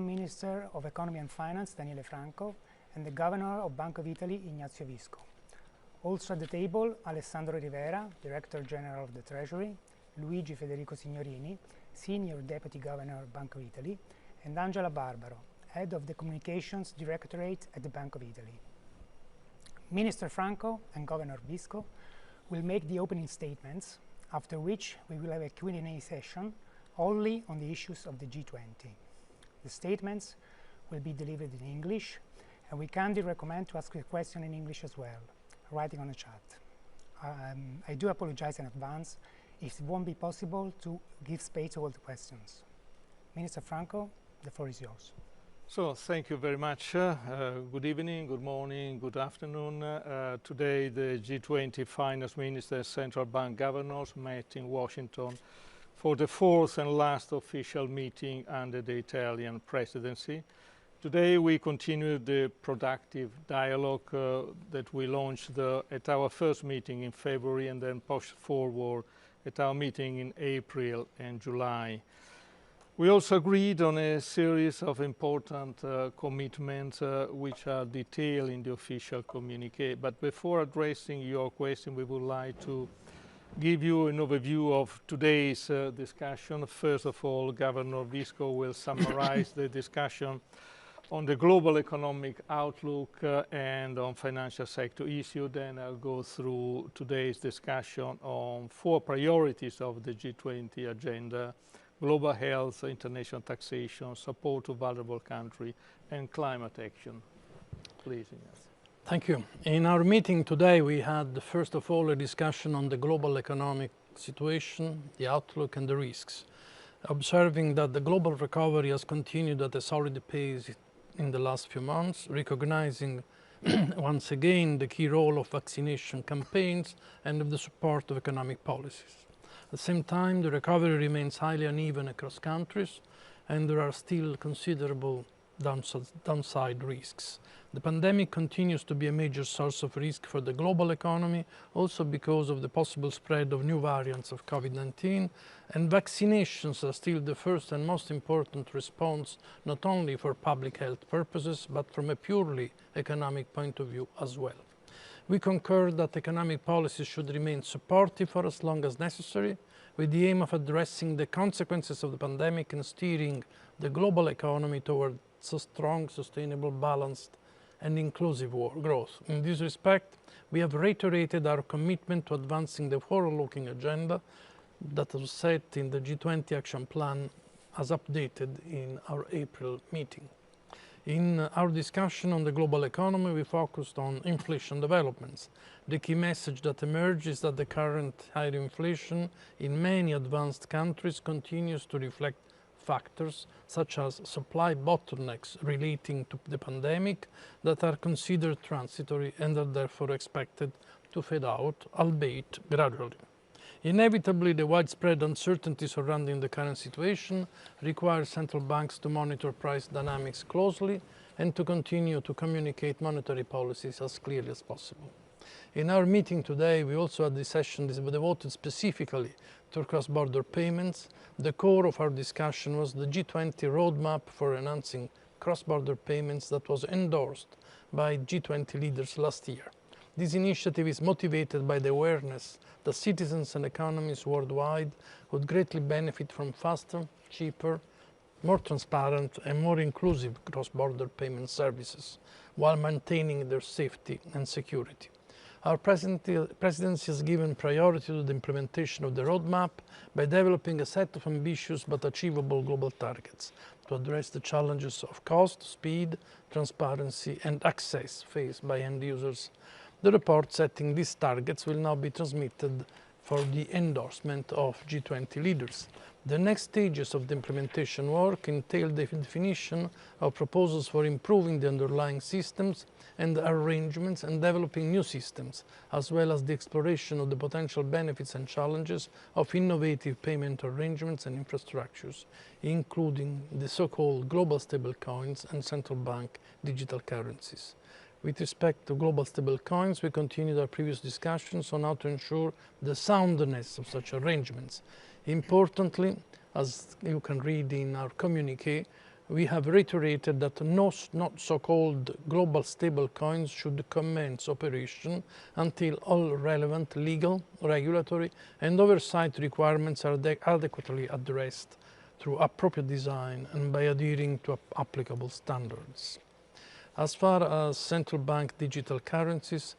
Minister of Economy and Finance, Daniele Franco, and the Governor of Bank of Italy, Ignazio Visco. Also at the table, Alessandro Rivera, Director General of the Treasury, Luigi Federico Signorini, Senior Deputy Governor of Bank of Italy, and Angela Barbaro, Head of the Communications Directorate at the Bank of Italy. Minister Franco and Governor Visco will make the opening statements, after which we will have a Q&A session only on the issues of the G20. The statements will be delivered in English, and we kindly recommend to ask a question in English as well, writing on the chat. I do apologize in advance if it won't be possible to give space to all the questions. Minister Franco, the floor is yours. So, thank you very much. Good evening, good morning, good afternoon. Today the G20 finance ministers, central bank governors met in Washington for the fourth and last official meeting under the Italian presidency. Today we continue the productive dialogue that we launched at our first meeting in February and then pushed forward at our meeting in April and July. We also agreed on a series of important commitments which are detailed in the official communiqué. But before addressing your question, we would like to give you an overview of today's discussion. First of all, Governor Visco will summarize the discussion on the global economic outlook and on financial sector issue. Then I'll go through today's discussion on 4 priorities of the G20 agenda: global health, international taxation, support to vulnerable countries, and climate action. Please, Ignazio. Thank you. In our meeting today, we had, first of all, a discussion on the global economic situation, the outlook, and the risks, observing that the global recovery has continued at a solid pace in the last few months, recognizing once again the key role of vaccination campaigns and of the support of economic policies. At the same time, the recovery remains highly uneven across countries, and there are still considerable downside risks. The pandemic continues to be a major source of risk for the global economy, also because of the possible spread of new variants of COVID-19, and vaccinations are still the first and most important response, not only for public health purposes, but from a purely economic point of view as well. We concur that economic policies should remain supportive for as long as necessary, with the aim of addressing the consequences of the pandemic and steering the global economy toward strong, sustainable, balanced, and inclusive growth. In this respect, we have reiterated our commitment to advancing the forward-looking agenda that was set in the G20 Action Plan as updated in our April meeting. In our discussion on the global economy, we focused on inflation developments. The key message that emerged is that the current higher inflation in many advanced countries continues to reflect factors such as supply bottlenecks relating to the pandemic that are considered transitory and are therefore expected to fade out, albeit gradually. Inevitably, the widespread uncertainty surrounding the current situation requires central banks to monitor price dynamics closely and to continue to communicate monetary policies as clearly as possible. In our meeting today, we also had this session devoted specifically to cross-border payments. The core of our discussion was the G20 roadmap for enhancing cross-border payments that was endorsed by G20 leaders last year. This initiative is motivated by the awareness that citizens and economies worldwide would greatly benefit from faster, cheaper, more transparent and more inclusive cross-border payment services while maintaining their safety and security. Our presidency has given priority to the implementation of the roadmap by developing a set of ambitious but achievable global targets to address the challenges of cost, speed, transparency and access faced by end users. The report setting these targets will now be transmitted for the endorsement of G20 leaders. The next stages of the implementation work entail the definition of proposals for improving the underlying systems and arrangements and developing new systems, as well as the exploration of the potential benefits and challenges of innovative payment arrangements and infrastructures, including the so-called global stablecoins and central bank digital currencies. With respect to global stablecoins, we continued our previous discussions on how to ensure the soundness of such arrangements. Importantly, as you can read in our communiqué, we have reiterated that no not so-called global stablecoins should commence operation until all relevant legal, regulatory and oversight requirements are adequately addressed through appropriate design and by adhering to applicable standards. As far as central bank digital currencies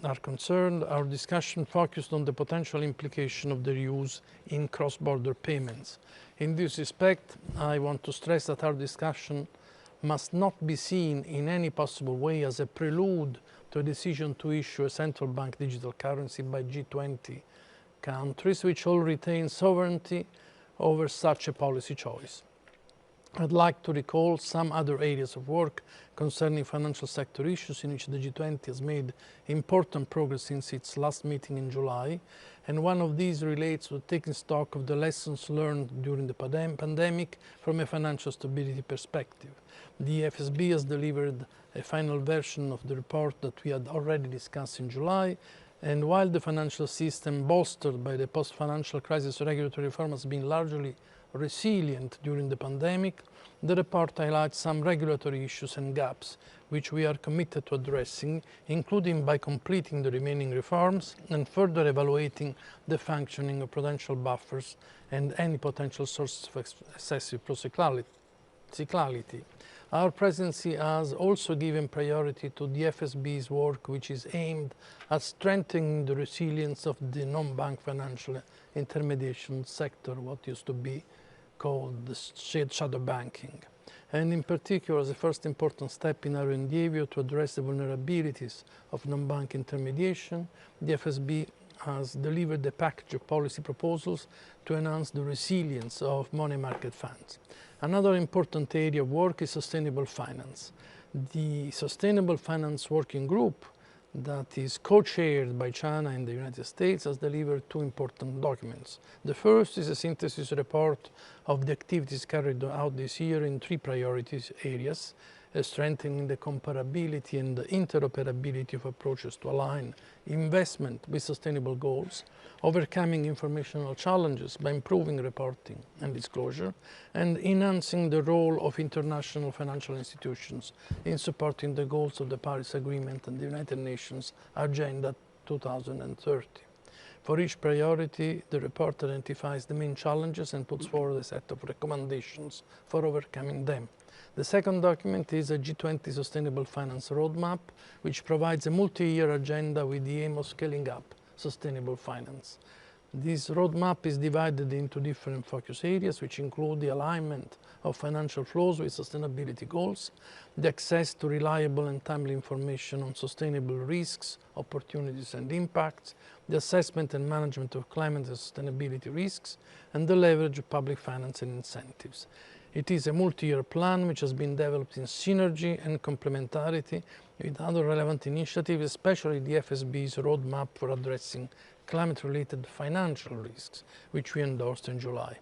are concerned, our discussion focused on the potential implication of their use in cross-border payments. In this respect, I want to stress that our discussion must not be seen in any possible way as a prelude to a decision to issue a central bank digital currency by G20 countries, which all retain sovereignty over such a policy choice. I'd like to recall some other areas of work concerning financial sector issues in which the G20 has made important progress since its last meeting in July, and one of these relates to taking stock of the lessons learned during the pandemic from a financial stability perspective. The FSB has delivered a final version of the report that we had already discussed in July, and while the financial system bolstered by the post-financial crisis regulatory reform has been largely resilient during the pandemic, the report highlights some regulatory issues and gaps which we are committed to addressing, including by completing the remaining reforms and further evaluating the functioning of prudential buffers and any potential sources of excessive procyclicality. Our presidency has also given priority to the FSB's work, which is aimed at strengthening the resilience of the non-bank financial intermediation sector, what used to be called the shadow banking. And in particular, as a first important step in our endeavor to address the vulnerabilities of non-bank intermediation, the FSB has delivered a package of policy proposals to enhance the resilience of money market funds. Another important area of work is sustainable finance. The Sustainable Finance Working Group, that is co-chaired by China and the United States, has delivered two important documents. The first is a synthesis report of the activities carried out this year in three priority areas: strengthening the comparability and the interoperability of approaches to align investment with sustainable goals, overcoming informational challenges by improving reporting and disclosure, and enhancing the role of international financial institutions in supporting the goals of the Paris Agreement and the United Nations Agenda 2030. For each priority, the report identifies the main challenges and puts forward a set of recommendations for overcoming them. The second document is a G20 Sustainable Finance Roadmap, which provides a multi-year agenda with the aim of scaling up sustainable finance. This roadmap is divided into different focus areas, which include the alignment of financial flows with sustainability goals, the access to reliable and timely information on sustainable risks, opportunities and impacts, the assessment and management of climate and sustainability risks, and the leverage of public finance and incentives. It is a multi-year plan which has been developed in synergy and complementarity with other relevant initiatives, especially the FSB's roadmap for addressing climate-related financial risks, which we endorsed in July.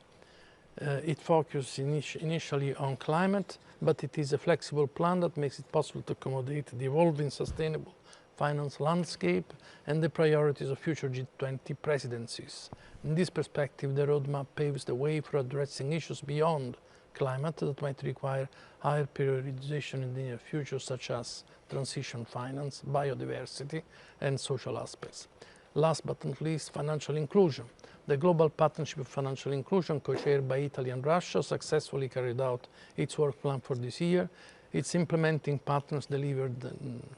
It focused initially on climate, but it is a flexible plan that makes it possible to accommodate the evolving sustainable finance landscape and the priorities of future G20 presidencies. In this perspective, the roadmap paves the way for addressing issues beyond climate that might require higher prioritization in the near future, such as transition finance, biodiversity, and social aspects. Last but not least, financial inclusion. The Global Partnership of Financial Inclusion, co-chaired by Italy and Russia, successfully carried out its work plan for this year. Its implementing partners delivered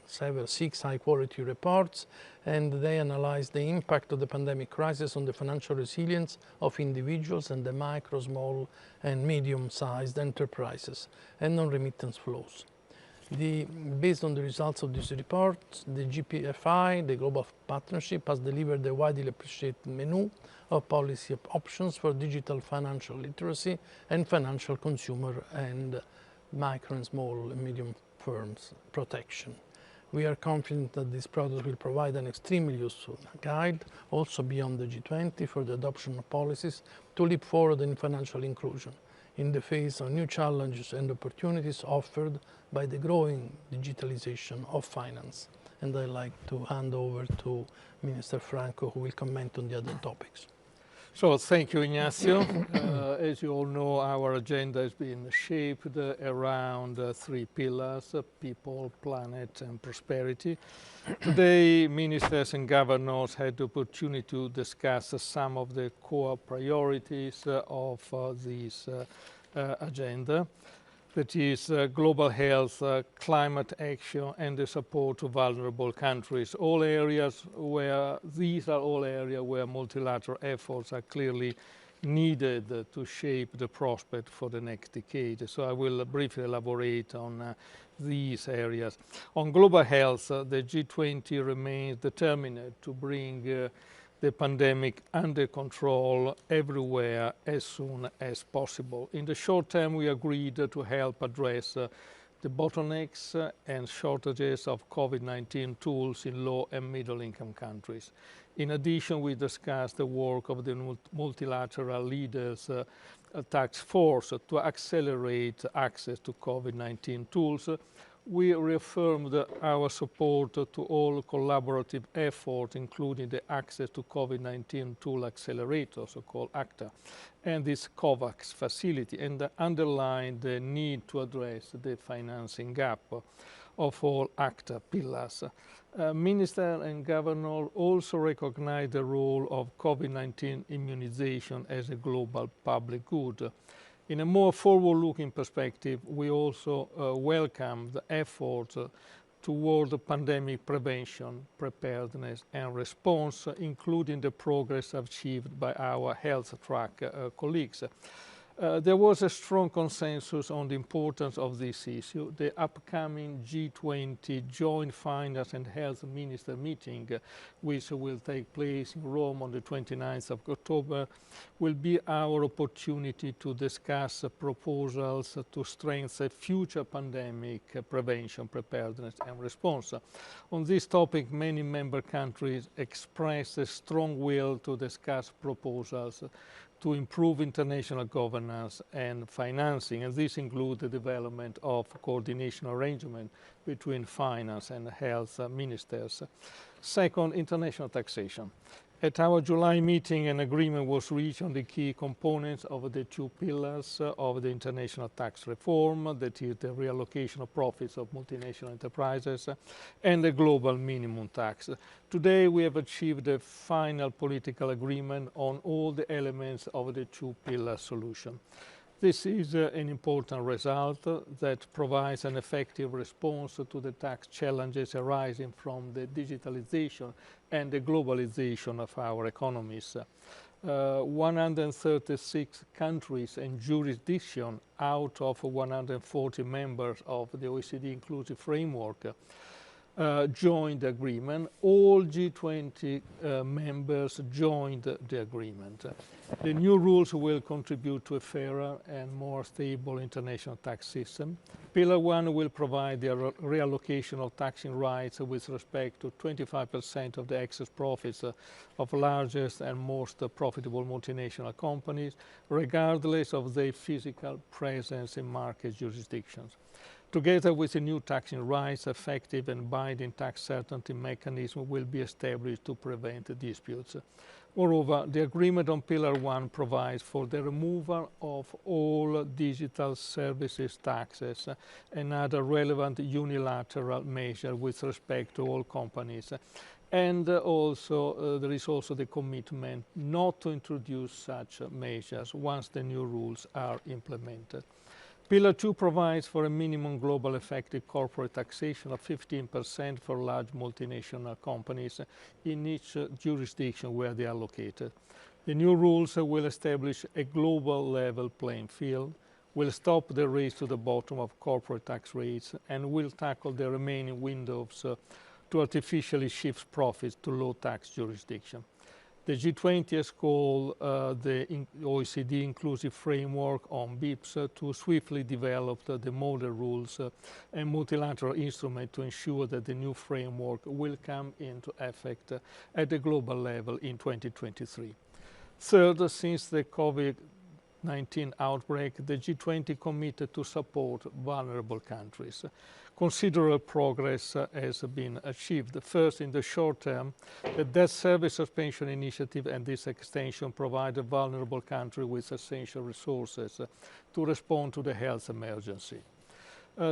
6 high-quality reports, and they analyzed the impact of the pandemic crisis on the financial resilience of individuals and the micro, small, and medium-sized enterprises, and on remittance flows. Based on the results of this report, the GPFI, the Global Partnership, has delivered a widely appreciated menu of policy options for digital financial literacy and financial consumer and micro and small and medium firms protection. We are confident that this product will provide an extremely useful guide, also beyond the G20, for the adoption of policies to leap forward in financial inclusion in the face of new challenges and opportunities offered by the growing digitalization of finance. And I'd like to hand over to Minister Franco, who will comment on the other topics. So thank you, Ignacio. As you all know, our agenda has been shaped around three pillars: people, planet, and prosperity. Today, ministers and governors had the opportunity to discuss some of the core priorities of this agenda. That is global health, climate action, and the support to vulnerable countries. These are all areas where multilateral efforts are clearly needed to shape the prospect for the next decade. So I will briefly elaborate on these areas. On global health, the G20 remains determined to bring the pandemic under control everywhere as soon as possible. In the short term, we agreed to help address the bottlenecks and shortages of COVID-19 tools in low and middle income countries. In addition, we discussed the work of the multilateral leaders task force to accelerate access to COVID-19 tools. We reaffirmed our support to all collaborative efforts, including the Access to COVID-19 Tool Accelerator, so-called ACTA, and this COVAX facility, and underlined the need to address the financing gap of all ACTA pillars. Minister and governor also recognized the role of COVID-19 immunization as a global public good. In a more forward-looking perspective, we also welcome the efforts toward pandemic prevention, preparedness, and response, including the progress achieved by our health track colleagues. There was a strong consensus on the importance of this issue. The upcoming G20 Joint Finance and Health Minister meeting, which will take place in Rome on the 29th of October, will be our opportunity to discuss proposals to strengthen future pandemic prevention, preparedness, and response. On this topic, many member countries expressed a strong will to discuss proposals to improve international governance and financing, and this includes the development of coordination arrangement between finance and health ministers. Second, international taxation. At our July meeting, an agreement was reached on the key components of the two pillars of the international tax reform, that is the reallocation of profits of multinational enterprises and the global minimum tax. Today, we have achieved a final political agreement on all the elements of the two-pillar solution. This is an important result that provides an effective response to the tax challenges arising from the digitalization and the globalization of our economies. 136 countries and jurisdictions out of 140 members of the OECD Inclusive Framework joined the agreement. All G20 members joined the agreement. The new rules will contribute to a fairer and more stable international tax system. Pillar 1 will provide the reallocation of taxing rights with respect to 25% of the excess profits of largest and most profitable multinational companies, regardless of their physical presence in market jurisdictions. Together with the new taxing rights, effective and binding tax certainty mechanism will be established to prevent disputes. Moreover, the agreement on Pillar 1 provides for the removal of all digital services taxes and other relevant unilateral measures with respect to all companies. And also, there is also the commitment not to introduce such measures once the new rules are implemented. Pillar 2 provides for a minimum global effective corporate taxation of 15% for large multinational companies in each jurisdiction where they are located. The new rules will establish a global level playing field, will stop the race to the bottom of corporate tax rates, and will tackle the remaining windows to artificially shift profits to low tax jurisdictions. The G20 has called the OECD Inclusive Framework on BEPS to swiftly develop the model rules and multilateral instrument to ensure that the new framework will come into effect at the global level in 2023. Third, since the COVID COVID-19 outbreak, the G20 committed to support vulnerable countries. Considerable progress has been achieved. First, in the short term, the debt service suspension initiative and this extension provide a vulnerable country with essential resources to respond to the health emergency.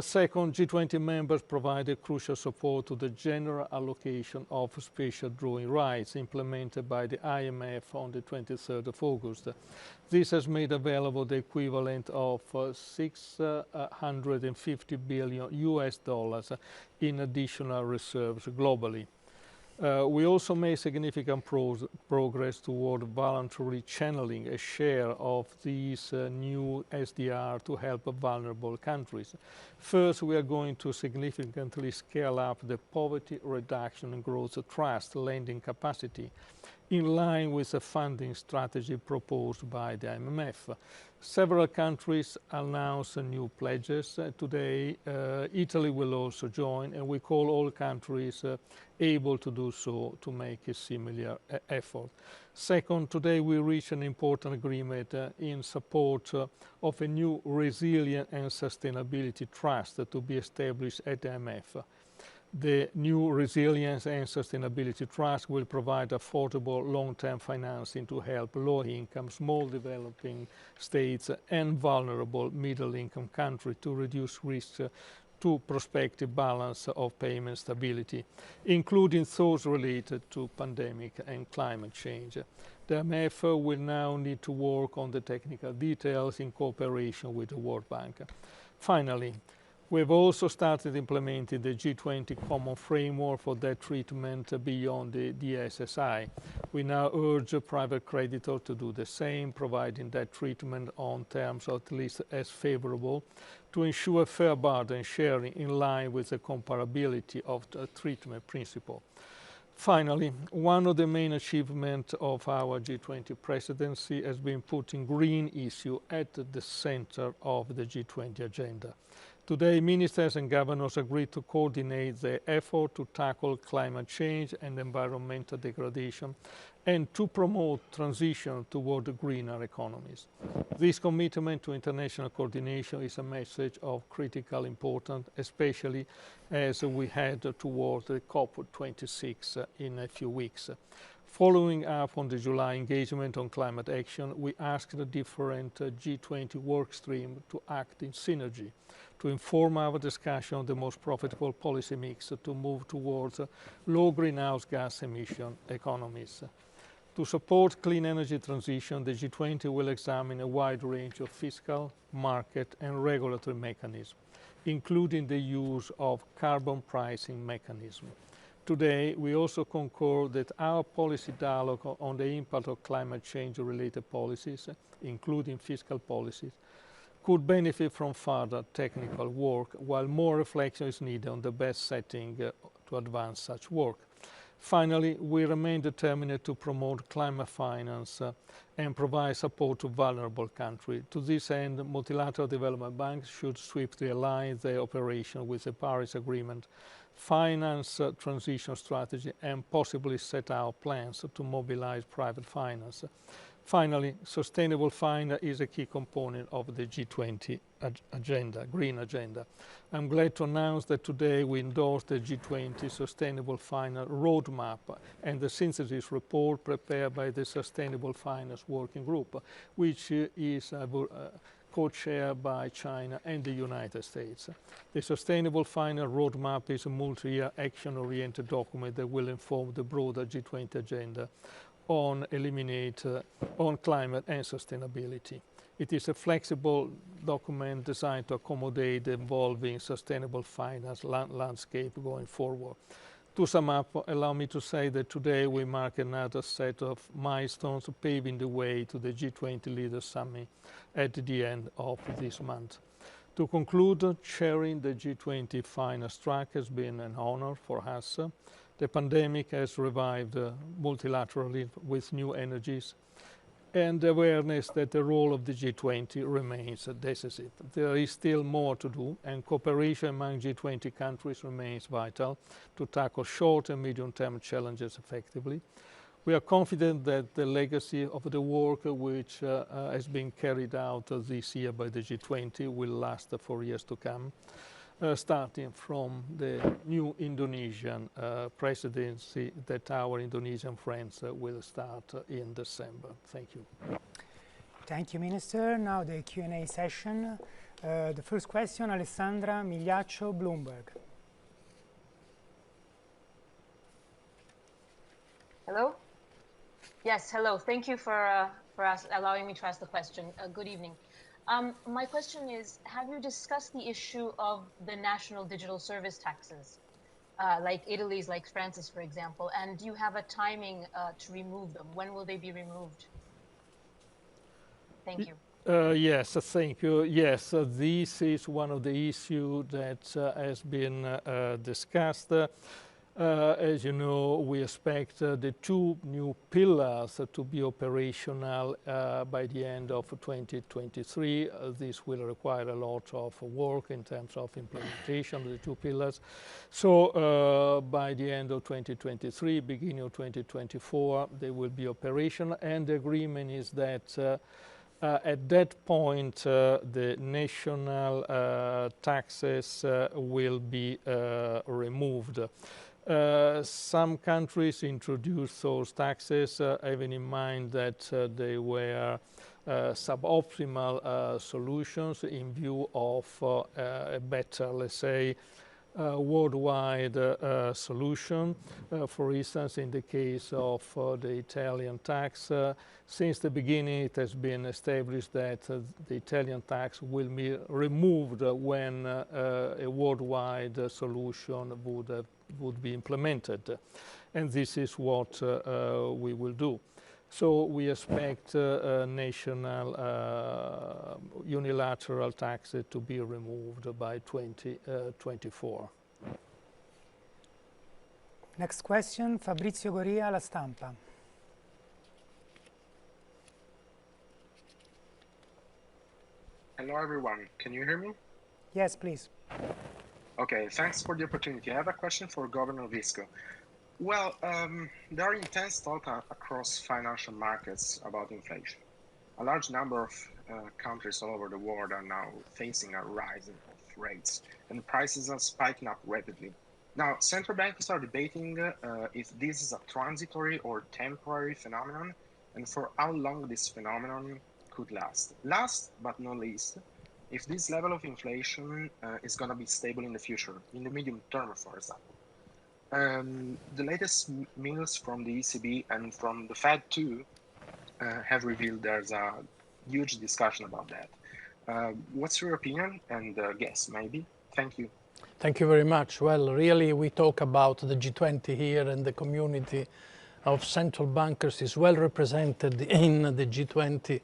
Second, G20 members provided crucial support to the general allocation of special drawing rights implemented by the IMF on the 23rd of August. This has made available the equivalent of $650 billion in additional reserves globally. We also made significant progress toward voluntarily channeling a share of these new SDR to help vulnerable countries. First, we are going to significantly scale up the Poverty Reduction and Growth Trust lending capacity in line with the funding strategy proposed by the IMF. Several countries announced new pledges. Today, Italy will also join, and we call all countries able to do so to make a similar effort. Second, today we reached an important agreement in support of a new Resilient and Sustainability Trust to be established at the IMF. The new Resilience and Sustainability Trust will provide affordable long-term financing to help low-income, small developing states and vulnerable middle-income countries to reduce risks to prospective balance of payment stability, including those related to pandemic and climate change. The IMF will now need to work on the technical details in cooperation with the World Bank. Finally, we've also started implementing the G20 Common Framework for Debt Treatment beyond the DSSI. We now urge private creditors to do the same, providing debt treatment on terms at least as favorable to ensure fair burden sharing in line with the comparability of the treatment principle. Finally, one of the main achievements of our G20 presidency has been putting green issue at the center of the G20 agenda. Today, ministers and governors agreed to coordinate their effort to tackle climate change and environmental degradation and to promote transition toward greener economies. This commitment to international coordination is a message of critical importance, especially as we head toward the COP26 in a few weeks. Following up on the July engagement on climate action, we asked the different G20 work streams to act in synergy, to inform our discussion on the most profitable policy mix to move towards low greenhouse gas emission economies. To support clean energy transition, the G20 will examine a wide range of fiscal, market and regulatory mechanisms, including the use of carbon pricing mechanism. Today, we also concur that our policy dialogue on the impact of climate change-related policies, including fiscal policies, could benefit from further technical work, while more reflection is needed on the best setting to advance such work. Finally, we remain determined to promote climate finance and provide support to vulnerable countries. To this end, multilateral development banks should swiftly align their operation with the Paris Agreement, finance transition strategy, and possibly set out plans to mobilize private finance. Finally, sustainable finance is a key component of the G20 agenda, green agenda. I'm glad to announce that today we endorsed the G20 Sustainable Finance Roadmap and the synthesis report prepared by the Sustainable Finance Working Group, which is co-chaired by China and the United States. The Sustainable Finance Roadmap is a multi-year action-oriented document that will inform the broader G20 agenda on climate and sustainability. It is a flexible document designed to accommodate the evolving sustainable finance landscape going forward. To sum up, allow me to say that today we mark another set of milestones paving the way to the G20 Leaders Summit at the end of this month. To conclude, chairing the G20 finance track has been an honor for us. The pandemic has revived multilateralism with new energies and the awareness that the role of the G20 remains decisive. There is still more to do, and cooperation among G20 countries remains vital to tackle short and medium-term challenges effectively. We are confident that the legacy of the work which has been carried out this year by the G20 will last for years to come, starting from the new Indonesian presidency that our Indonesian friends will start in December. Thank you. Thank you, Minister. Now the Q&A session. The first question, Alessandra Migliaccio, Bloomberg. Hello? Yes, hello. Thank you for allowing me to ask the question. Good evening. My question is, have you discussed the issue of the national digital service taxes, like Italy's, like France's, for example, and do you have a timing to remove them? When will they be removed? Thank you. Yes, thank you. Yes, this is one of the issues that has been discussed. As you know, we expect the two new pillars to be operational by the end of 2023. This will require a lot of work in terms of implementation of the two pillars. So by the end of 2023, beginning of 2024, they will be operational, and the agreement is that at that point, the national taxes will be removed. Some countries introduced those taxes, having in mind that they were suboptimal solutions in view of a better, let's say, worldwide solution. For instance, in the case of the Italian tax, since the beginning it has been established that the Italian tax will be removed when a worldwide solution would be implemented. And this is what we will do. So we expect national unilateral taxes to be removed by 2024. Next question, Fabrizio Goria, La Stampa. Hello everyone, can you hear me? Yes, please. Okay, thanks for the opportunity. I have a question for Governor Visco. Well, there are intense talk across financial markets about inflation. A large number of countries all over the world are now facing a rise of rates, and prices are spiking up rapidly. Now, central banks are debating if this is a transitory or temporary phenomenon, and for how long this phenomenon could last. Last but not least, if this level of inflation is going to be stable in the future, in the medium term, for example. The latest news from the ECB and from the Fed too have revealed there's a huge discussion about that. What's your opinion and guess, maybe? Thank you. Thank you very much. Well, really, we talk about the G20 here, and the community of central bankers is well represented in the G20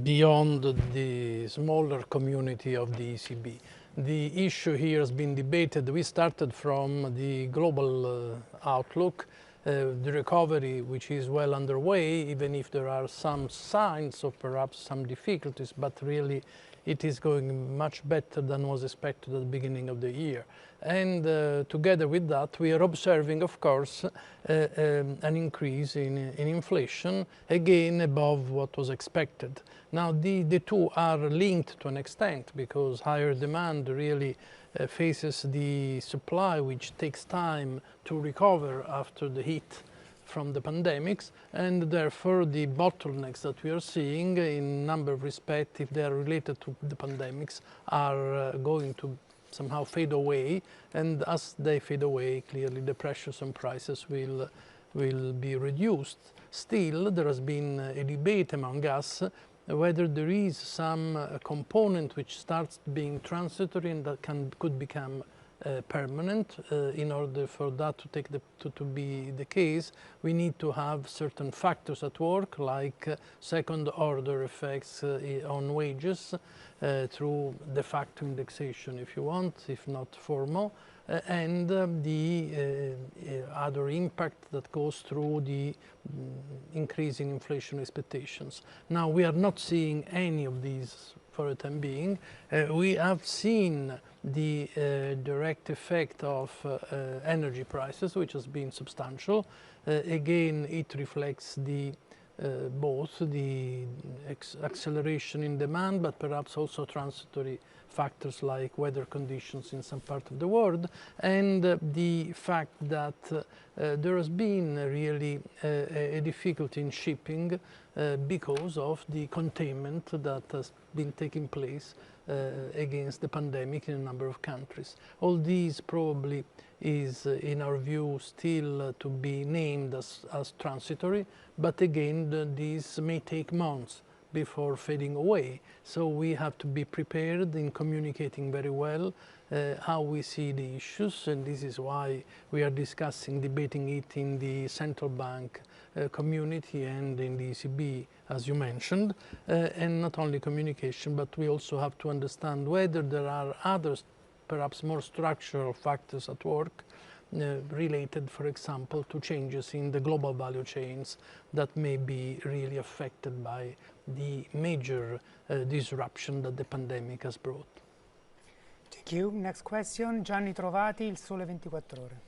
beyond the smaller community of the ECB. The issue here has been debated. We started from the global outlook, the recovery, which is well underway, even if there are some signs of perhaps some difficulties, but really it is going much better than was expected at the beginning of the year. And together with that, we are observing, of course, an increase in inflation, again above what was expected. Now, the two are linked to an extent, because higher demand really faces the supply, which takes time to recover after the hit from the pandemics, and therefore the bottlenecks that we are seeing in a number of respects, if they are related to the pandemics, are going to somehow fade away, and as they fade away, clearly the pressures on prices will be reduced. Still, there has been a debate among us whether there is some component which starts being transitory and that could become permanent. In order for that to be the case, we need to have certain factors at work, like second order effects on wages through de facto indexation, if you want, if not formal, and the other impact that goes through the increasing inflation expectations. Now, we are not seeing any of these for the time being. We have seen the direct effect of energy prices, which has been substantial. Again, it reflects both the acceleration in demand, but perhaps also transitory factors like weather conditions in some part of the world, and the fact that there has been really a difficulty in shipping because of the containment that has been taking place against the pandemic in a number of countries. All these probably is, in our view, still to be named as transitory, but again, these may take months before fading away. So we have to be prepared in communicating very well how we see the issues, and this is why we are discussing, debating it in the central bank community and in the ECB, as you mentioned, and not only communication, but we also have to understand whether there are others, perhaps more structural factors at work, related, for example, to changes in the global value chains that may be really affected by the major disruption that the pandemic has brought. Thank you. Next question, Gianni Trovati, Il Sole 24 Ore.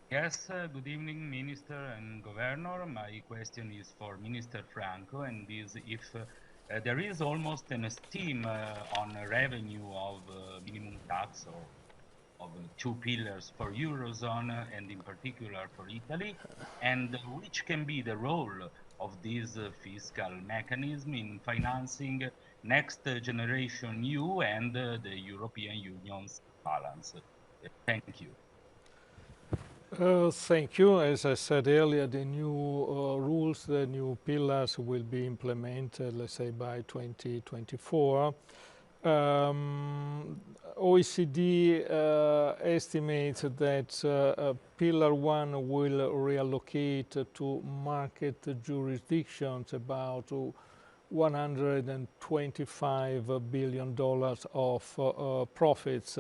Yes, good evening, Minister and Governor. My question is for Minister Franco, and is if there is almost an esteem on revenue of minimum tax or of two pillars for Eurozone and in particular for Italy, and which can be the role of this fiscal mechanism in financing next generation EU and the European Union's balance. Thank you. Thank you. As I said earlier, the new rules, the new pillars will be implemented, let's say, by 2024. OECD estimates that Pillar 1 will reallocate to market jurisdictions about $125 billion of profits.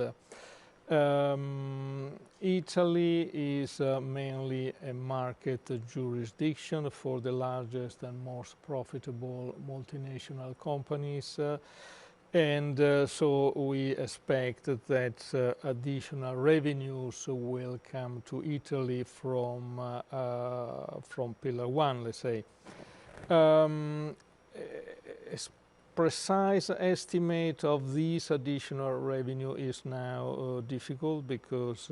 Italy is mainly a market jurisdiction for the largest and most profitable multinational companies. And so we expect that additional revenues will come to Italy from Pillar 1, let's say. A precise estimate of this additional revenue is now difficult because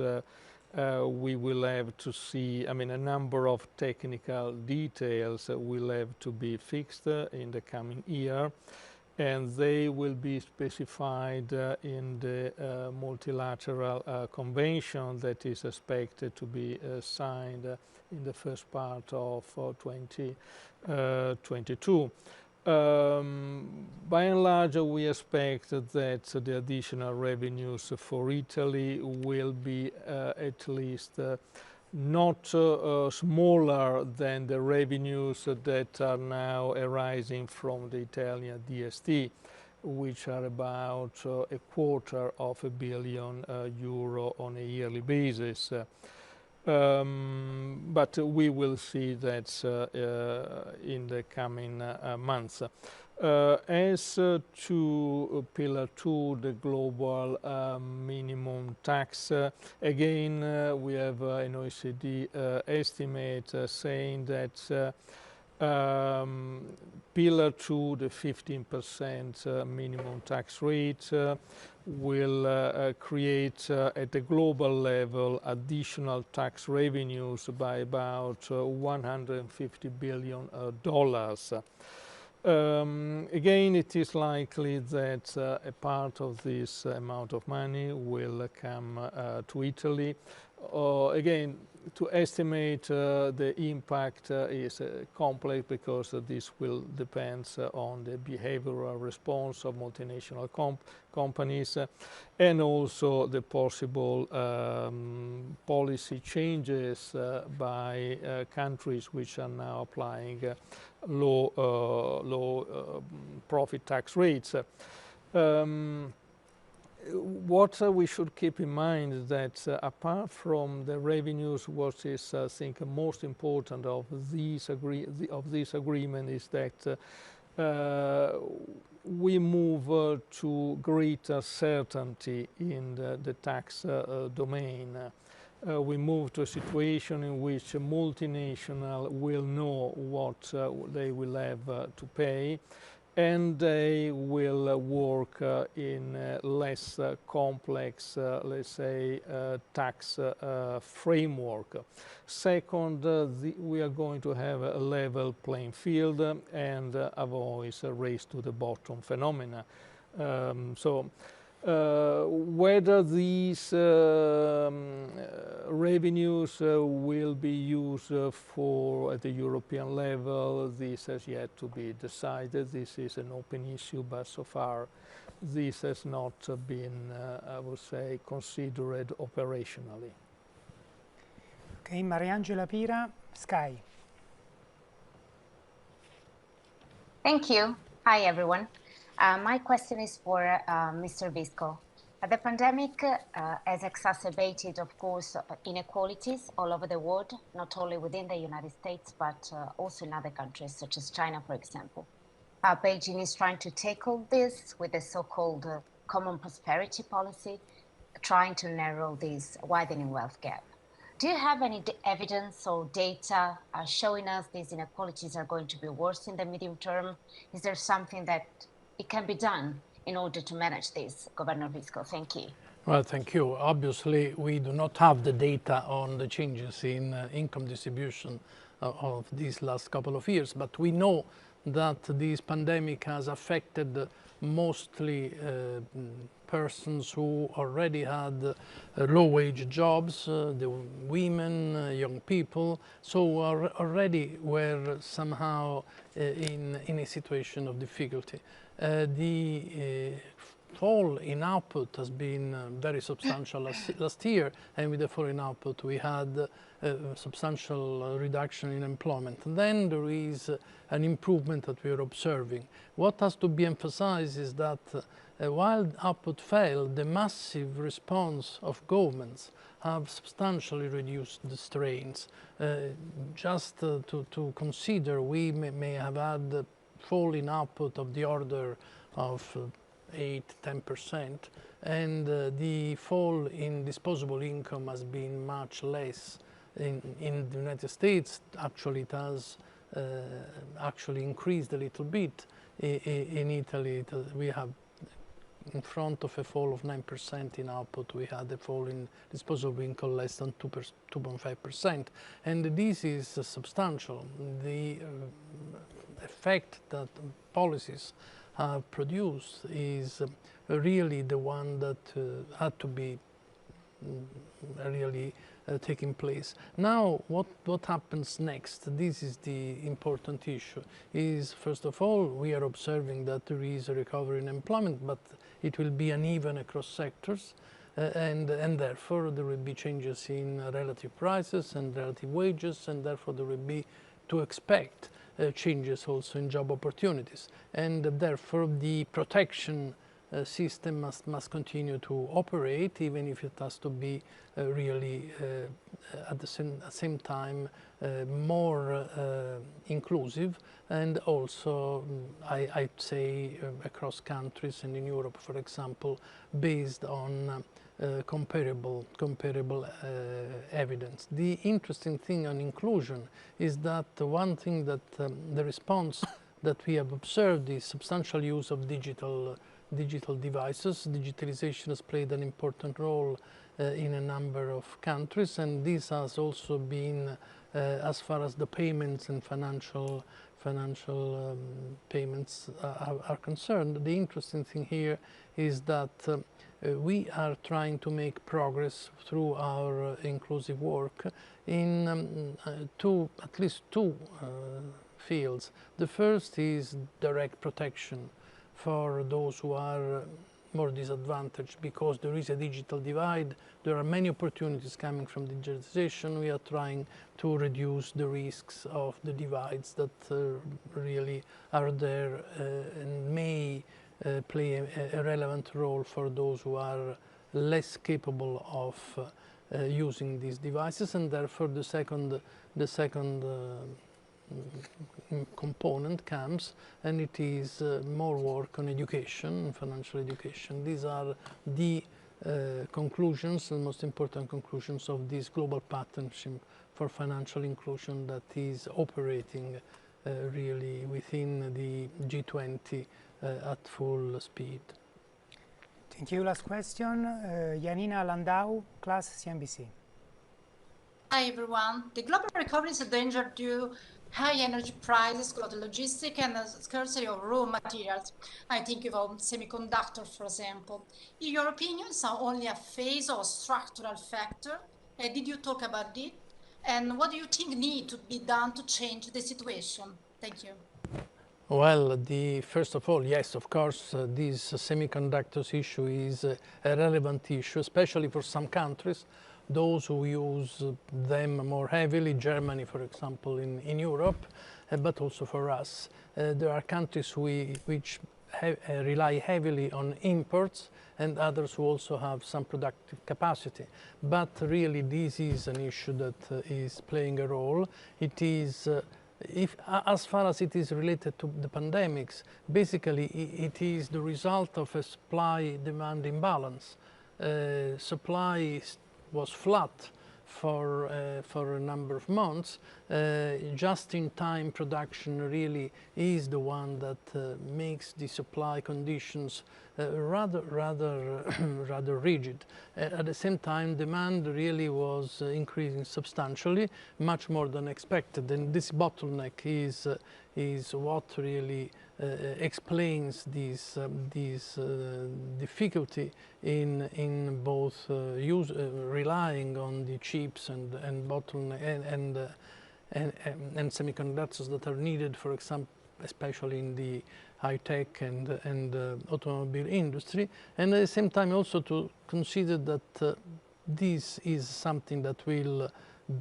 we will have to see, I mean, a number of technical details will have to be fixed in the coming year, and they will be specified in the multilateral convention that is expected to be signed in the first part of 2022. By and large, we expect that the additional revenues for Italy will be at least not smaller than the revenues that are now arising from the Italian DST, which are about €250 million on a yearly basis. But we will see that in the coming months. As to Pillar 2, the global minimum tax, again, we have an OECD estimate saying that Pillar 2, the 15% minimum tax rate, will create at the global level additional tax revenues by about $150 billion. Again, it is likely that a part of this amount of money will come to Italy. Again, to estimate the impact is complex because this will depend on the behavioral response of multinational companies and also the possible policy changes by countries which are now applying low profit tax rates. What we should keep in mind is that apart from the revenues, what is, I think, most important of this agreement is that we move to greater certainty in the tax domain. We move to a situation in which a multinational will know what they will have to pay, and they will work in less complex, let's say, tax framework. Second, we are going to have a level playing field and avoid a race to the bottom phenomena. Whether these revenues will be used for at the European level, this has yet to be decided. This is an open issue, but so far this has not been, I would say, considered operationally. Okay, Mariangela Pira, Sky. Thank you. Hi, everyone. My question is for Mr. Visco. The pandemic has exacerbated, of course, inequalities all over the world, not only within the United States, but also in other countries, such as China, for example. Beijing is trying to tackle this with the so-called common prosperity policy, trying to narrow this widening wealth gap. Do you have any evidence or data showing us these inequalities are going to be worse in the medium term? Is there something that it can be done in order to manage this, Governor Visco? Thank you. Well, thank you. Obviously, we do not have the data on the changes in income distribution of these last couple of years, but we know that this pandemic has affected mostly persons who already had low-wage jobs, the women, young people, so already were somehow in a situation of difficulty. The fall in output has been very substantial last year, and with the fall in output we had a substantial reduction in employment. And then there is an improvement that we are observing. What has to be emphasized is that while output fell, the massive response of governments have substantially reduced the strains. Just to consider, we may have had a fall in output of the order of 8–10%, and the fall in disposable income has been much less. In the United States, actually it has actually increased a little bit. In Italy, we have, in front of a fall of 9% in output, we had a fall in disposable income less than 2.5%, and this is substantial. The effect that policies have produced is really the one that had to be really taking place. Now, what happens next? This is the important issue. Is first of all, we are observing that there is a recovery in employment, but it will be uneven across sectors, and therefore there will be changes in relative prices and relative wages, and therefore there will be to expect changes also in job opportunities, and therefore the protection system must continue to operate, even if it has to be really at the same time more inclusive, and also I'd say across countries and in Europe, for example, based on comparable evidence. The interesting thing on inclusion is that one thing that the response that we have observed is substantial use of digital devices. Digitalization has played an important role in a number of countries, and this has also been, as far as the payments and financial payments are concerned. The interesting thing here is that we are trying to make progress through our inclusive work in at least two fields. The first is direct protection for those who are more disadvantaged, because there is a digital divide. There are many opportunities coming from digitalization. We are trying to reduce the risks of the divides that really are there and may play a relevant role for those who are less capable of using these devices. And therefore the second component comes, and it is more work on education, financial education. These are the conclusions, the most important conclusions of this global partnership for financial inclusion that is operating really within the G20 at full speed. Thank you. Last question, Janina Landau, class CNBC. Hi everyone. The global recovery is a danger due high energy prices, global logistics, and a scarcity of raw materials. I think about semiconductors, for example. In your opinion, is only a phase or structural factor? Did you talk about it? And what do you think need to be done to change the situation? Thank you. Well, first of all, yes, of course, this semiconductors issue is a relevant issue, especially for some countries, those who use them more heavily, Germany, for example, in Europe, but also for us. There are countries which rely heavily on imports, and others who also have some productive capacity. But really, this is an issue that is playing a role. It is as far as it is related to the pandemics, basically it is the result of a supply-demand imbalance. Supply was flat for a number of months. Just-in-time production really is the one that makes the supply conditions rather rigid. At the same time, demand really was increasing substantially, much more than expected, and this bottleneck is what really explains this difficulty in both relying on the chips and bottleneck and semiconductors that are needed, for example, especially in the high-tech and automobile industry, and at the same time also to consider that this is something that will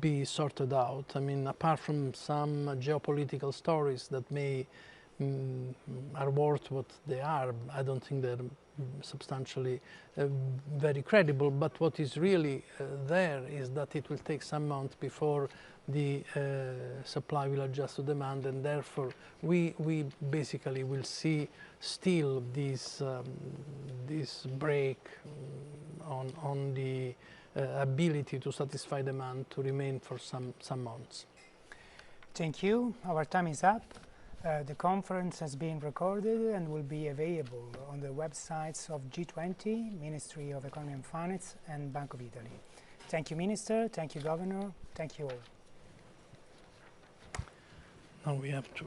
be sorted out. I mean, apart from some geopolitical stories that may are worth what they are, I don't think they're substantially very credible, but what is really there is that it will take some months before the supply will adjust to demand, and therefore we basically will see still this break on the ability to satisfy demand to remain for some months. Thank you. Our time is up. The conference has been recorded and will be available on the websites of G20, Ministry of Economy and Finance, and Bank of Italy. Thank you, Minister. Thank you, Governor. Thank you all. Now we have to